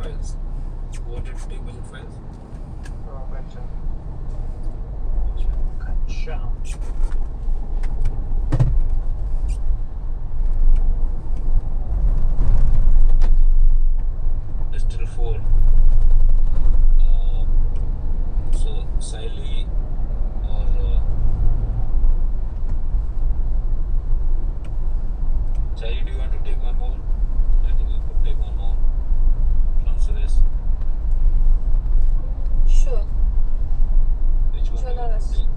files. Who wanted to take budget files? Gotcha. There's still 4. So Siley or Siley, do you want to take one more? I think you could take one more from Suresh. Sure. Which one do you want to take?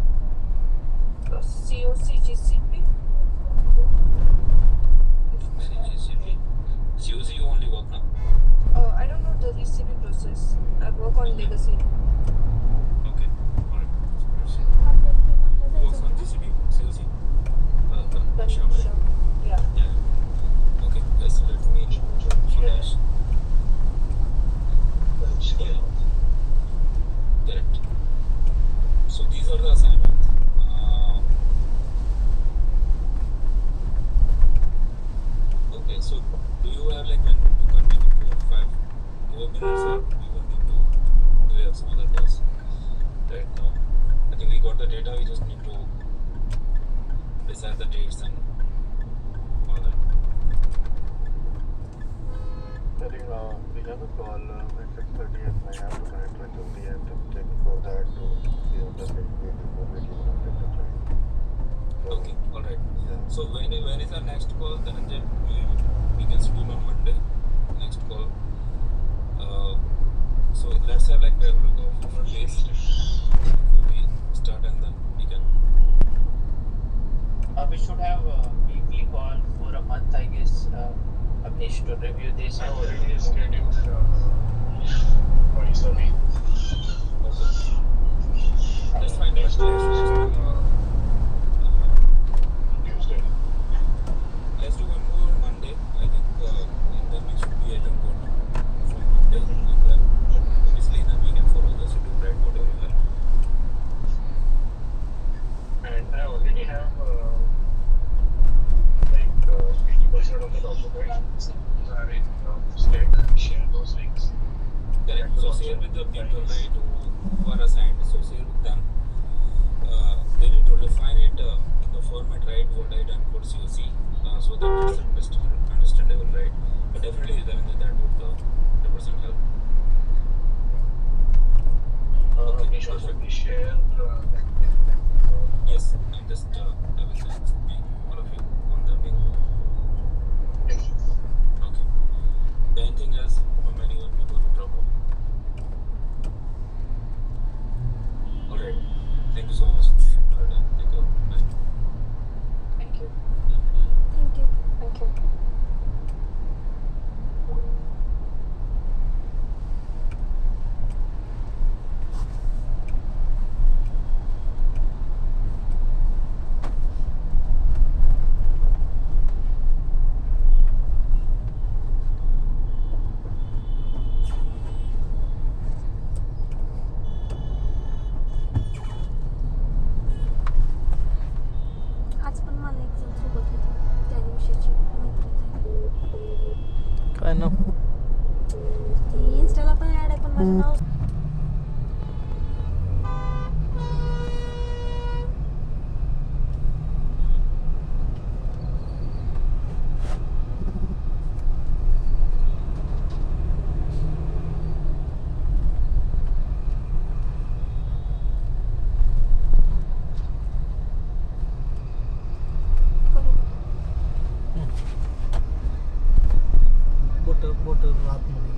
COC GCP. CGCP. COC you only work now. I don't know the GCP process. I work on legacy. Okay. Alright. Who works on GCP? COC? Shyam, right? Yeah. Yeah. Okay. Let's let me finish. Yeah. Correct. So these are the assignments. Okay, so do you have like when to continue 4 or 5 more minutes, or you want me to do you have some other tasks right now? I think we got the data, we just need to decide the dates and all that. I think we have a call at 6:30 and I have to connect with Jyoti and take before that to be on the same page before we give an update to client. So, Okay, alright. yeah. So when is our next call? Then we can schedule on Monday. Next call. So let's have like regular go for days before we start, and then we can. We should have a weekly call for a month, I guess. Abneesh to review this. I already scheduled for Isami. Okay. Let's find out. Tuesday. Let's do one more on Monday. I think and then we should be agent code from Monday, and then obviously then we can follow the to write whatever you have. And I already have like 80% of the documents are in Slack. Share those links. Correct. So share with the people, right, who are assigned. So share with them. They need to refine it in the format, right, what I done for COC, so that it's understandable, right? But definitely that would 100% help. Okay, Should perfect. we share Yes, I'm just I will just make all of you on the link. Okay. Anything else from anyone before we drop off? Alright. Thank you so much. Alright, take care. Bye. Thank you. Thank you. Thank you. आज पण मला exam सोबत होती त्या दिवशीची मैत्रीण झाली काय ना ती इन्स्टाला पण ॲड आहे पण माझं नाव करू बोट आतमध्ये